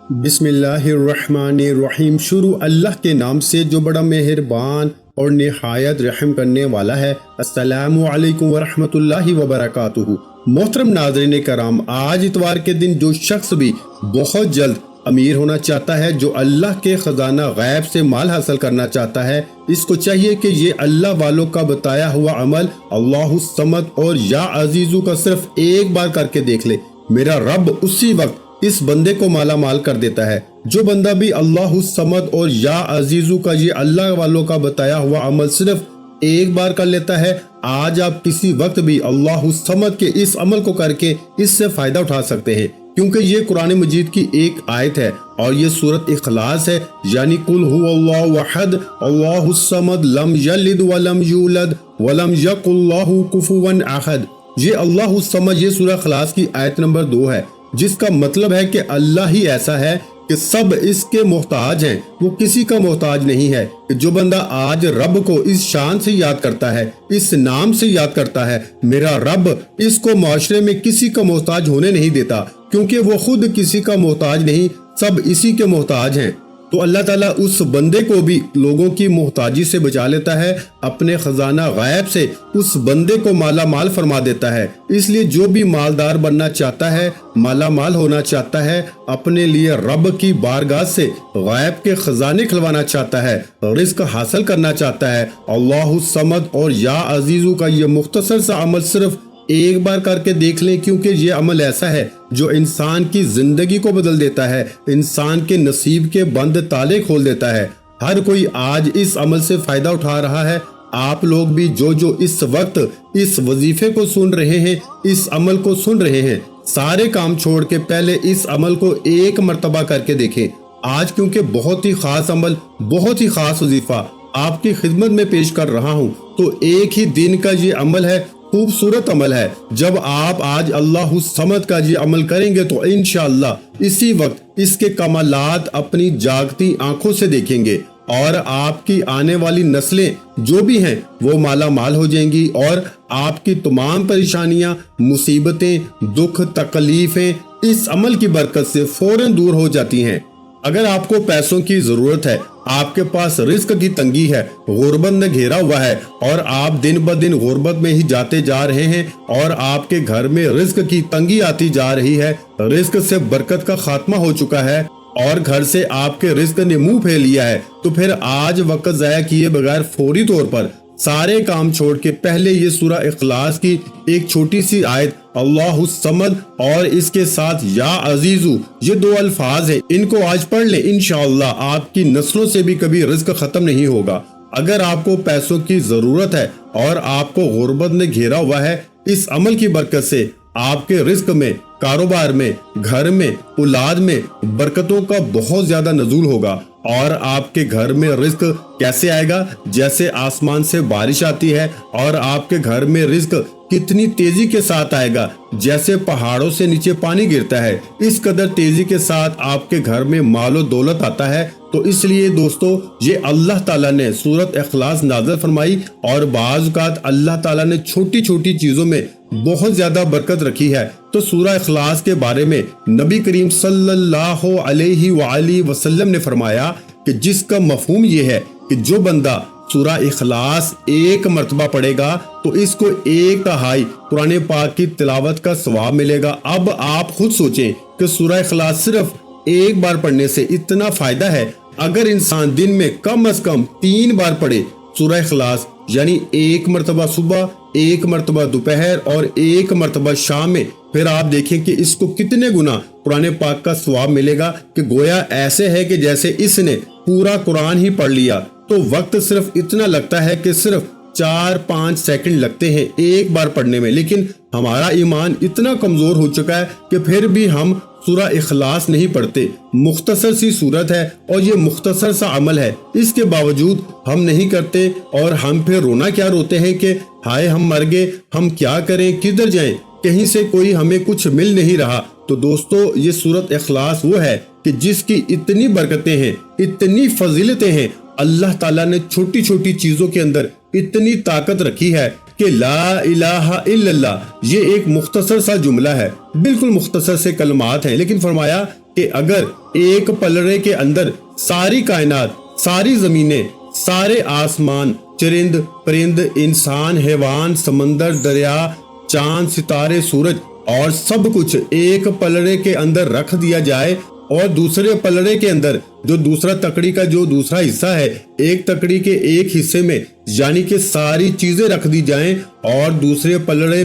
بسم اللہ الرحمن الرحیم۔ شروع اللہ کے نام سے جو بڑا مہربان اور نہایت رحم کرنے والا ہے۔ السلام علیکم ورحمۃ اللہ وبرکاتہ۔ محترم ناظرین کرام، آج اتوار کے دن جو شخص بھی بہت جلد امیر ہونا چاہتا ہے، جو اللہ کے خزانہ غیب سے مال حاصل کرنا چاہتا ہے، اس کو چاہیے کہ یہ اللہ والوں کا بتایا ہوا عمل اللہ الصمد اور یا عزیزو کا صرف ایک بار کر کے دیکھ لے۔ میرا رب اسی وقت اس بندے کو مالا مال کر دیتا ہے۔ جو بندہ بھی اللہ الصمد اور یا عزیزو کا یہ اللہ والوں کا بتایا ہوا عمل صرف ایک بار کر لیتا ہے، آج آپ کسی وقت بھی اللہ الصمد کے اس عمل کو کر کے اس سے فائدہ اٹھا سکتے ہیں، کیونکہ یہ قرآن مجید کی ایک آیت ہے اور یہ سورۃ اخلاص ہے، یعنی قل هو اللہ احد اللہ الصمد لم یلد ولم یولد ولم یکن لہ کفوا احد۔ یہ اللہ الصمد، یہ سورہ اخلاص کی آیت نمبر 2 ہے، جس کا مطلب ہے کہ اللہ ہی ایسا ہے کہ سب اس کے محتاج ہیں، وہ کسی کا محتاج نہیں ہے۔ جو بندہ آج رب کو اس شان سے یاد کرتا ہے، اس نام سے یاد کرتا ہے، میرا رب اس کو معاشرے میں کسی کا محتاج ہونے نہیں دیتا، کیونکہ وہ خود کسی کا محتاج نہیں، سب اسی کے محتاج ہیں۔ تو اللہ تعالیٰ اس بندے کو بھی لوگوں کی محتاجی سے بچا لیتا ہے، اپنے خزانہ غیب سے اس بندے کو مالا مال فرما دیتا ہے۔ اس لیے جو بھی مالدار بننا چاہتا ہے، مالا مال ہونا چاہتا ہے، اپنے لیے رب کی بارگاہ سے غیب کے خزانے کھلوانا چاہتا ہے، رزق حاصل کرنا چاہتا ہے، اللہ الصمد اور یا عزیزو کا یہ مختصر سا عمل صرف ایک بار کر کے دیکھ لیں، کیونکہ یہ عمل ایسا ہے جو انسان کی زندگی کو بدل دیتا ہے، انسان کے نصیب کے بند تالے کھول دیتا ہے۔ ہر کوئی آج اس عمل سے فائدہ اٹھا رہا ہے۔ آپ لوگ بھی جو اس وقت اس وظیفے کو سن رہے ہیں، اس عمل کو سن رہے ہیں، سارے کام چھوڑ کے پہلے اس عمل کو ایک مرتبہ کر کے دیکھیں۔ آج کیونکہ بہت ہی خاص عمل، بہت ہی خاص وظیفہ آپ کی خدمت میں پیش کر رہا ہوں، تو ایک ہی دن کا یہ عمل ہے، خوبصورت عمل ہے۔ جب آپ آج اللہ الصمد کا یہ عمل کریں گے تو انشاءاللہ اسی وقت اس کے کمالات اپنی جاگتی آنکھوں سے دیکھیں گے، اور آپ کی آنے والی نسلیں جو بھی ہیں وہ مالا مال ہو جائیں گی، اور آپ کی تمام پریشانیاں، مصیبتیں، دکھ، تکلیفیں اس عمل کی برکت سے فوراً دور ہو جاتی ہیں۔ اگر آپ کو پیسوں کی ضرورت ہے، آپ کے پاس رزق کی تنگی ہے، غربت نے گھیرا ہوا ہے، اور آپ دن بدن غربت میں ہی جاتے جا رہے ہیں، اور آپ کے گھر میں رزق کی تنگی آتی جا رہی ہے، رزق سے برکت کا خاتمہ ہو چکا ہے، اور گھر سے آپ کے رزق نے منہ پھیر لیا ہے، تو پھر آج وقت ضائع کیے بغیر فوری طور پر سارے کام چھوڑ کے پہلے یہ سورہ اخلاص کی ایک چھوٹی سی آیت اللہ الصمد اور اس کے ساتھ یا عزیزو، یہ 2 الفاظ ہیں، ان کو آج پڑھ لیں، انشاءاللہ آپ کی نسلوں سے بھی کبھی رزق ختم نہیں ہوگا۔ اگر آپ کو پیسوں کی ضرورت ہے اور آپ کو غربت نے گھیرا ہوا ہے، اس عمل کی برکت سے آپ کے رزق میں، کاروبار میں، گھر میں، اولاد میں برکتوں کا بہت زیادہ نزول ہوگا، اور آپ کے گھر میں رزق کیسے آئے گا؟ جیسے آسمان سے بارش آتی ہے، اور آپ کے گھر میں رزق کتنی تیزی کے ساتھ آئے گا، جیسے پہاڑوں سے نیچے پانی گرتا ہے، اس قدر تیزی کے ساتھ آپ کے گھر میں مال و دولت آتا ہے۔ تو اس لیے دوستو، یہ اللہ تعالیٰ نے سورۃ اخلاص نازل فرمائی، اور بعض اوقات اللہ تعالیٰ نے چھوٹی چھوٹی چیزوں میں بہت زیادہ برکت رکھی ہے۔ تو سورہ اخلاص کے بارے میں نبی کریم صلی اللہ علیہ وآلہ وسلم نے فرمایا کہ جس کا مفہوم یہ ہے کہ جو بندہ سورہ اخلاص ایک مرتبہ پڑھے گا تو اس کو 1/3 قرآن پاک کی تلاوت کا ثواب ملے گا۔ اب آپ خود سوچیں کہ سورہ اخلاص صرف ایک بار پڑھنے سے اتنا فائدہ ہے، اگر انسان دن میں کم از کم 3 بار پڑھے سورہ اخلاص، یعنی 1 مرتبہ صبح، 1 مرتبہ دوپہر اور 1 مرتبہ شام میں، پھر آپ دیکھیں کہ اس کو کتنے گنا قرآن پاک کا ثواب ملے گا، کہ گویا ایسے ہے کہ جیسے اس نے پورا قرآن ہی پڑھ لیا۔ تو وقت صرف اتنا لگتا ہے کہ صرف 4-5 سیکنڈ لگتے ہیں ایک بار پڑھنے میں، لیکن ہمارا ایمان اتنا کمزور ہو چکا ہے کہ پھر بھی ہم سورہ اخلاص نہیں پڑھتے۔ مختصر سی صورت ہے اور یہ مختصر سا عمل ہے، اس کے باوجود ہم نہیں کرتے، اور ہم پھر رونا کیا روتے ہیں کہ ہائے ہم مر گئے، ہم کیا کریں، کدھر جائیں، کہیں سے کوئی ہمیں کچھ مل نہیں رہا۔ تو دوستو، یہ سورۃ اخلاص وہ ہے کہ جس کی اتنی برکتیں ہیں، اتنی فضیلتیں ہیں، اللہ تعالیٰ نے چھوٹی چھوٹی چیزوں کے اندر اتنی طاقت رکھی ہے کہ لا الہ الا اللہ یہ ایک مختصر سا جملہ ہے، بالکل مختصر سے کلمات ہیں، لیکن فرمایا کہ اگر ایک پلڑے کے اندر ساری کائنات، ساری زمینیں، سارے آسمان، چرند پرند، انسان، حیوان، سمندر، دریا، چاند، ستارے، سورج اور سب کچھ ایک پلڑے کے اندر رکھ دیا جائے، اور دوسرے پلڑے کے اندر جو دوسرا تکڑی کا جو دوسرا حصہ ہے، ایک تکڑی کے ایک حصے میں یعنی کہ ساری چیزیں رکھ دی جائیں، اور دوسرے پلڑے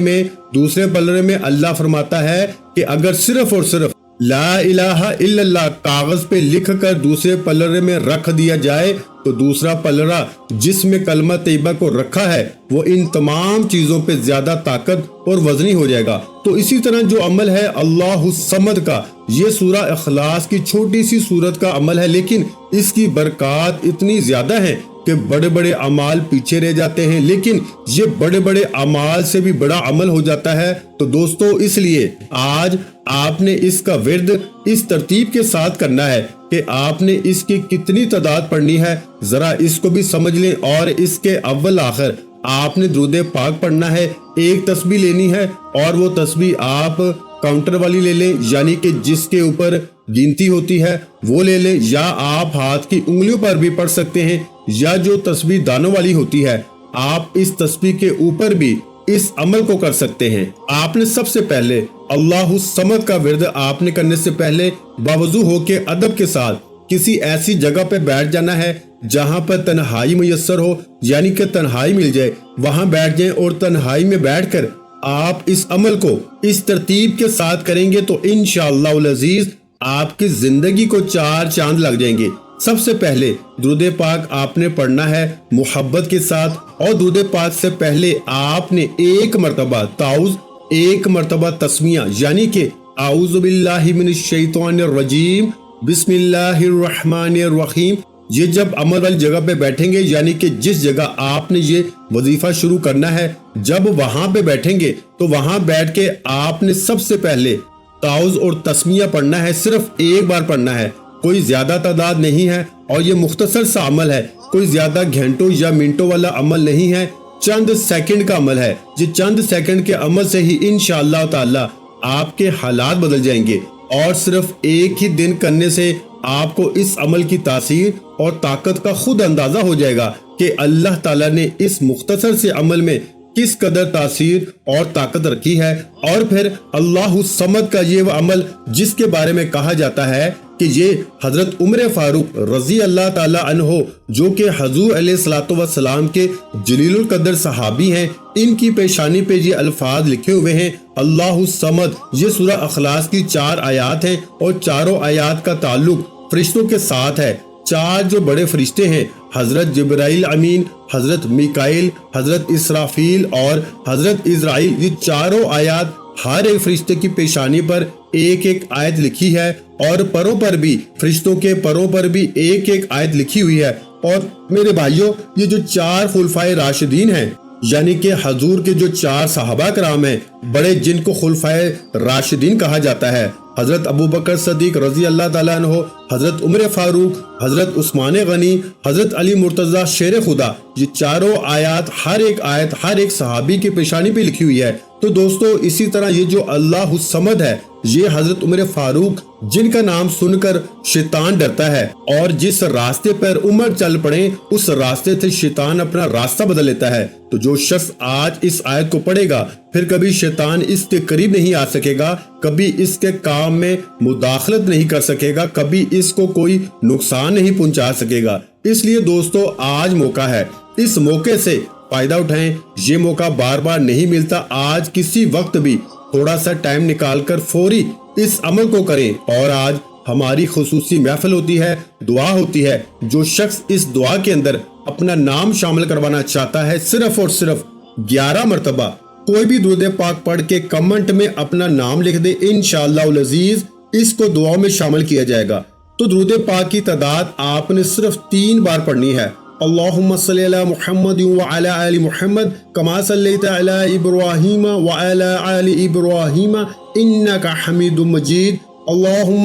میں اللہ فرماتا ہے کہ اگر صرف اور صرف لا الہ الا اللہ کاغذ پہ لکھ کر دوسرے پلڑے میں رکھ دیا جائے تو دوسرا پلڑا جس میں کلمہ طیبہ کو رکھا ہے وہ ان تمام چیزوں پہ زیادہ طاقت اور وزنی ہو جائے گا۔ تو اسی طرح جو عمل ہے اللہ الصمد کا، یہ سورہ اخلاص کی چھوٹی سی سورت کا عمل ہے، لیکن اس کی برکات اتنی زیادہ ہیں کہ بڑے بڑے اعمال پیچھے رہ جاتے ہیں، لیکن یہ بڑے بڑے اعمال سے بھی بڑا عمل ہو جاتا ہے۔ تو دوستو اس لیے آج آپ نے اس کا ورد اس ترتیب کے ساتھ کرنا ہے کہ آپ نے اس کی کتنی تعداد پڑھنی ہے، ذرا اس کو بھی سمجھ لیں، اور اس کے اول آخر آپ نے درود پاک پڑھنا ہے، ایک تسبیح لینی ہے، اور وہ تسبیح آپ کاؤنٹر والی لے لیں، یعنی کہ جس کے اوپر گنتی ہوتی ہے وہ لے لیں، یا آپ ہاتھ کی انگلیوں پر بھی پڑھ سکتے ہیں، یا جو تسبیح دانوں والی ہوتی ہے آپ اس تسبیح کے اوپر بھی اس عمل کو کر سکتے ہیں۔ آپ نے سب سے پہلے اللہ الصمد کا ورد آپ نے کرنے سے پہلے باوضو ہو کے ادب کے ساتھ کسی ایسی جگہ پہ بیٹھ جانا ہے جہاں پر تنہائی میسر ہو، یعنی کہ تنہائی مل جائے، وہاں بیٹھ جائیں، اور تنہائی میں بیٹھ کر آپ اس عمل کو اس ترتیب کے ساتھ کریں گے تو انشاءاللہ العزیز آپ کی زندگی کو 4 چاند لگ جائیں گے۔ سب سے پہلے درود پاک آپ نے پڑھنا ہے محبت کے ساتھ، اور درود پاک سے پہلے آپ نے ایک مرتبہ تعوذ، ایک مرتبہ تسمیہ، یعنی کہ اعوذ باللہ من الشیطان الرجیم بسم اللہ الرحمن الرحیم، یہ جب عمل والی جگہ پہ بیٹھیں گے، یعنی کہ جس جگہ آپ نے یہ وظیفہ شروع کرنا ہے، جب وہاں پہ بیٹھیں گے تو وہاں بیٹھ کے آپ نے سب سے پہلے تعوذ اور تسمیہ پڑھنا ہے، صرف ایک بار پڑھنا ہے، کوئی زیادہ تعداد نہیں ہے، اور یہ مختصر سا عمل ہے، کوئی زیادہ گھنٹوں یا منٹوں والا عمل نہیں ہے، چند سیکنڈ کا عمل ہے۔ یہ چند سیکنڈ کے عمل سے ہی انشاءاللہ تعالی آپ کے حالات بدل جائیں گے، اور صرف ایک ہی دن کرنے سے آپ کو اس عمل کی تاثیر اور طاقت کا خود اندازہ ہو جائے گا کہ اللہ تعالیٰ نے اس مختصر سے عمل میں کس قدر تاثیر اور طاقت رکھی ہے۔ اور پھر اللہ الصمد کا یہ وہ عمل جس کے بارے میں کہا جاتا ہے کہ یہ حضرت عمر فاروق رضی اللہ تعالی عنہ، جو کہ حضور علیہ الصلوۃ والسلام کے جلیل القدر صحابی ہیں، ان کی پیشانی پہ یہ الفاظ لکھے ہوئے ہیں اللہ الصمد۔ یہ سورہ اخلاص کی 4 آیات ہیں، اور چاروں آیات کا تعلق فرشتوں کے ساتھ ہے۔ 4 جو بڑے فرشتے ہیں، حضرت جبرائیل امین، حضرت میکائیل، حضرت اسرافیل اور حضرت اسرائیل، یہ چاروں آیات ہر ایک فرشتے کی پیشانی پر ایک ایک آیت لکھی ہے، اور پروں پر بھی، فرشتوں کے پروں پر بھی ایک ایک آیت لکھی ہوئی ہے۔ اور میرے بھائیوں، یہ جو 4 خلفائے راشدین ہیں، یعنی کہ حضور کے جو 4 صحابہ کرام ہیں بڑے، جن کو خلفائے راشدین کہا جاتا ہے، حضرت ابو بکر صدیق رضی اللہ تعالیٰ عنہ، حضرت عمر فاروق، حضرت عثمان غنی، حضرت علی مرتضیٰ شیر خدا، یہ چاروں آیات، ہر ایک صحابی کی پیشانی پہ لکھی ہوئی ہے۔ تو دوستو اسی طرح یہ جو اللہ الصمد ہے، یہ حضرت عمر فاروق، جن کا نام سن کر شیطان ڈرتا ہے، اور جس راستے پر عمر چل پڑے اس راستے سے شیطان اپنا راستہ بدل لیتا ہے۔ تو جو شخص آج اس آیت کو پڑھے گا، پھر کبھی شیطان اس کے قریب نہیں آ سکے گا، کبھی اس کے کام میں مداخلت نہیں کر سکے گا، کبھی اس کو کوئی نقصان نہیں پہنچا سکے گا۔ اس لیے دوستو آج موقع ہے، اس موقع سے فائدہ اٹھائیں، یہ موقع بار بار نہیں ملتا۔ آج کسی وقت بھی تھوڑا سا ٹائم نکال کر فوری اس عمل کو کریں۔ اور آج ہماری خصوصی محفل ہوتی ہے، دعا ہوتی ہے، جو شخص اس دعا کے اندر اپنا نام شامل کروانا چاہتا ہے، صرف اور صرف 11 مرتبہ کوئی بھی درود پاک پڑھ کے کمنٹ میں اپنا نام لکھ دے، انشاءاللہ العزیز اس کو دعا میں شامل کیا جائے گا۔ تو درود پاک کی تعداد آپ نے صرف 3 بار پڑھنی ہے۔ اللہم صلی علی محمد وعلی آل محمد کما صلیت علی ابراہیم وعلی آل ابراہیم انک حمید مجید۔ اللہم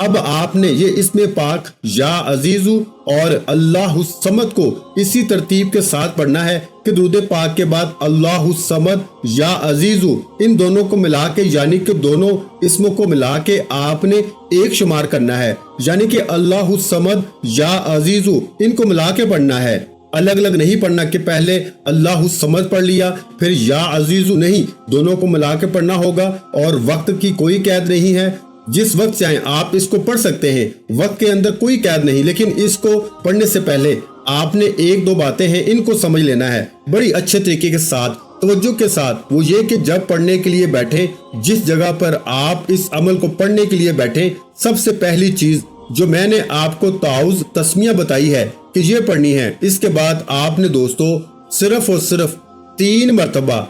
اب آپ نے یہ اسم پاک یا عزیزو اور اللہ الصمد کو اسی ترتیب کے ساتھ پڑھنا ہے کہ درود پاک کے بعد اللہ الصمد یا عزیزو ان دونوں کو ملا کے یعنی کہ دونوں اسموں کو ملا کے آپ نے ایک شمار کرنا ہے، یعنی کہ اللہ الصمد یا عزیزو ان کو ملا کے پڑھنا ہے، الگ الگ نہیں پڑھنا کہ پہلے اللہ الصمد پڑھ لیا پھر یا عزیزو، نہیں، دونوں کو ملا کے پڑھنا ہوگا اور وقت کی کوئی قید نہیں ہے، جس وقت چاہیں آپ اس کو پڑھ سکتے ہیں، وقت کے اندر کوئی قید نہیں، لیکن اس کو پڑھنے سے پہلے آپ نے ایک دو باتیں ہیں ان کو سمجھ لینا ہے بڑی اچھے طریقے کے ساتھ، توجہ کے ساتھ۔ وہ یہ کہ جب پڑھنے کے لیے بیٹھیں، جس جگہ پر آپ اس عمل کو پڑھنے کے لیے بیٹھیں، سب سے پہلی چیز جو میں نے آپ کو تعوذ تسمیہ بتائی ہے کہ یہ پڑھنی ہے، اس کے بعد آپ نے دوستو صرف اور صرف 3 مرتبہ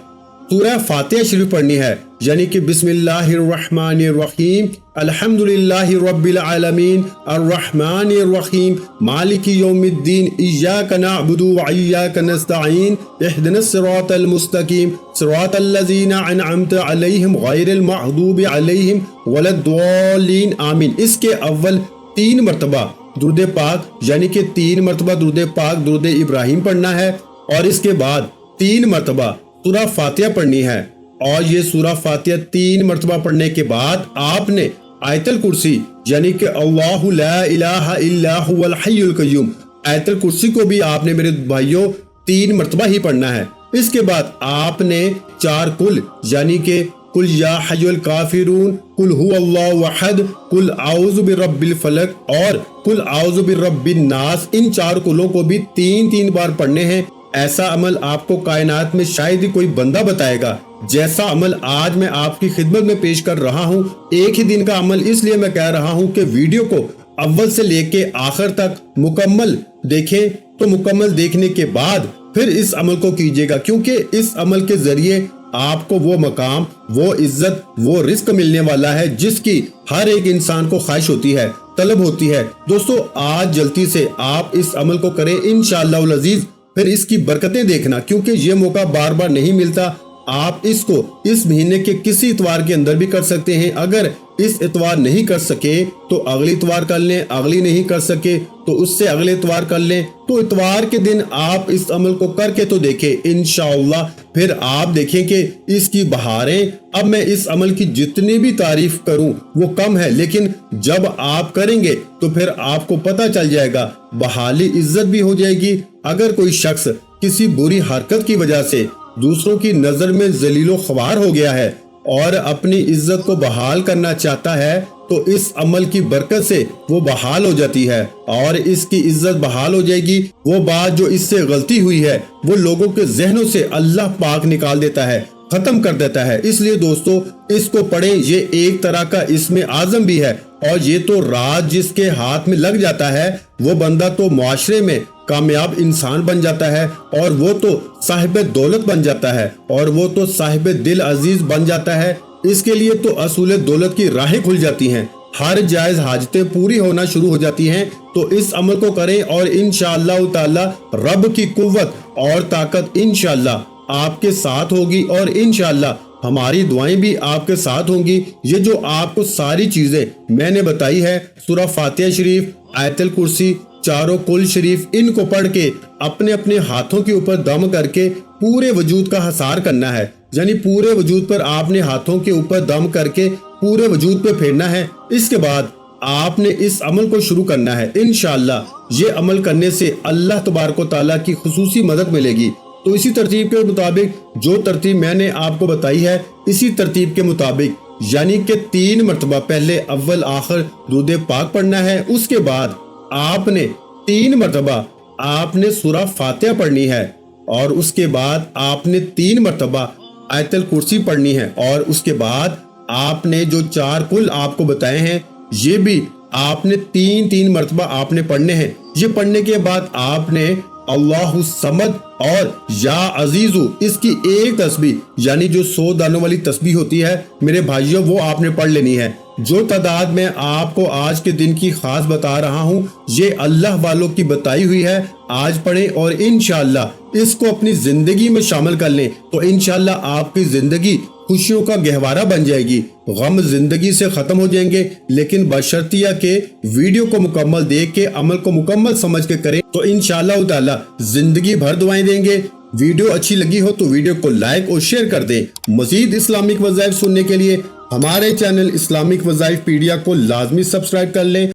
سورہ فاتحہ شریف پڑھنی ہے، یعنی کہ بسم اللہ الرحمن الرحیم، الحمدللہ رب العالمین، الرحمن الرحیم، مالک یوم الدین، ایاک نعبد و ایاک نستعین، اہدنا الصراط المستقیم، صراط الذین انعمت علیہم غیر المغضوب علیہم ولا الضالین، آمین۔ اس کے اول 3 مرتبہ درود پاک یعنی کہ 3 مرتبہ درود پاک درود ابراہیم پڑھنا ہے، اور اس کے بعد 3 مرتبہ سورہ فاتحہ پڑھنی ہے، اور یہ سورہ فاتحہ 3 مرتبہ پڑھنے کے بعد آپ نے آیت الکرسی یعنی کہ اللہ لا الہ الا هو الحی القیوم، آیت الکرسی کو بھی آپ نے میرے بھائیوں 3 مرتبہ ہی پڑھنا ہے۔ اس کے بعد آپ نے 4 کل یعنی کہ قل یا حی الکافرون، قل هو اللہ احد، قل اعوذ برب الفلق اور قل اعوذ برب الناس، ان 4 کلوں کو بھی 3 بار پڑھنے ہیں۔ ایسا عمل آپ کو کائنات میں شاید ہی کوئی بندہ بتائے گا جیسا عمل آج میں آپ کی خدمت میں پیش کر رہا ہوں۔ ایک ہی دن کا عمل اس لیے میں کہہ رہا ہوں کہ ویڈیو کو اول سے لے کے آخر تک مکمل دیکھیں، تو مکمل دیکھنے کے بعد پھر اس عمل کو کیجیے گا، کیونکہ اس عمل کے ذریعے آپ کو وہ مقام، وہ عزت، وہ رزق ملنے والا ہے جس کی ہر ایک انسان کو خواہش ہوتی ہے، طلب ہوتی ہے۔ دوستو آج جلدی سے آپ اس عمل کو کریں انشاءاللہ العزیز، پھر اس کی برکتیں دیکھنا، کیونکہ یہ موقع بار بار نہیں ملتا۔ آپ اس کو اس مہینے کے کسی اتوار کے اندر بھی کر سکتے ہیں، اگر اس اتوار نہیں کر سکے تو اگلی اتوار کر لیں، اگلی نہیں کر سکے تو اس سے اگلے اتوار کر لیں، تو اتوار کے دن آپ اس عمل کو کر کے تو دیکھیں انشاءاللہ، پھر آپ دیکھیں کہ اس کی بہاریں۔ اب میں اس عمل کی جتنی بھی تعریف کروں وہ کم ہے، لیکن جب آپ کریں گے تو پھر آپ کو پتہ چل جائے گا، بحالی عزت بھی ہو جائے گی۔ اگر کوئی شخص کسی بری حرکت کی وجہ سے دوسروں کی نظر میں ذلیل و خوار ہو گیا ہے اور اپنی عزت کو بحال کرنا چاہتا ہے تو اس عمل کی برکت سے وہ بحال ہو جاتی ہے اور اس کی عزت بحال ہو جائے گی۔ وہ بات جو اس سے غلطی ہوئی ہے وہ لوگوں کے ذہنوں سے اللہ پاک نکال دیتا ہے، ختم کر دیتا ہے۔ اس لیے دوستو اس کو پڑھیں، یہ ایک طرح کا اسم اعظم بھی ہے، اور یہ تو راز جس کے ہاتھ میں لگ جاتا ہے وہ بندہ تو معاشرے میں کامیاب انسان بن جاتا ہے، اور وہ تو صاحب دولت بن جاتا ہے، اور وہ تو صاحب دل عزیز بن جاتا ہے۔ اس کے لیے تو اصول دولت کی راہیں کھل جاتی ہیں، ہر جائز حاجتیں پوری ہونا شروع ہو جاتی ہیں۔ تو اس عمل کو کریں اور انشاءاللہ تعالی رب کی قوت اور طاقت انشاءاللہ آپ کے ساتھ ہوگی، اور انشاءاللہ ہماری دعائیں بھی آپ کے ساتھ ہوں گی۔ یہ جو آپ کو ساری چیزیں میں نے بتائی ہے، سورہ فاتحہ شریف، آیت الکرسی، 4 کل شریف، ان کو پڑھ کے اپنے اپنے ہاتھوں کے اوپر دم کر کے پورے وجود کا حصار کرنا ہے، یعنی پورے وجود پر آپ نے ہاتھوں کے اوپر دم کر کے پورے وجود پہ پھیرنا ہے۔ اس کے بعد آپ نے اس عمل کو شروع کرنا ہے۔ انشاءاللہ یہ عمل کرنے سے اللہ تبارک و تعالیٰ کی خصوصی مدد ملے گی۔ تو اسی ترتیب کے مطابق جو ترتیب میں نے آپ کو بتائی ہے، اسی ترتیب کے مطابق یعنی کہ 3 مرتبہ پہلے اول آخر درود پاک پڑھنا ہے، اس کے بعد آپ نے 3 مرتبہ آپ نے سورہ فاتحہ پڑھنی ہے، اور اس کے بعد آپ نے 3 مرتبہ آیت الکرسی پڑھنی ہے، اور اس کے بعد آپ نے جو 4 کل آپ کو بتائے ہیں یہ بھی آپ نے 3 مرتبہ آپ نے پڑھنے ہیں۔ یہ پڑھنے کے بعد آپ نے اللہ الصمد اور یا عزیزو اس کی ایک تسبیح یعنی جو 100 دانوں والی تسبیح ہوتی ہے میرے بھائیوں، وہ آپ نے پڑھ لینی ہے۔ جو تعداد میں آپ کو آج کے دن کی خاص بتا رہا ہوں یہ اللہ والوں کی بتائی ہوئی ہے، آج پڑھیں اور انشاءاللہ اس کو اپنی زندگی میں شامل کر لیں تو انشاءاللہ آپ کی زندگی خوشیوں کا گہوارہ بن جائے گی. غم زندگی سے ختم ہو جائیں گے، لیکن بشرطیہ کہ ویڈیو کو مکمل دیکھ کے عمل کو مکمل سمجھ کے کریں تو انشاءاللہ تعالی زندگی بھر دعائیں دیں گے. ویڈیو اچھی لگی ہو تو ویڈیو کو لائک اور شیئر کر دیں. مزید اسلامک وظائف سننے کے لیے ہمارے چینل اسلامک وظائف پیڈیا کو لازمی سبسکرائب کر لیں.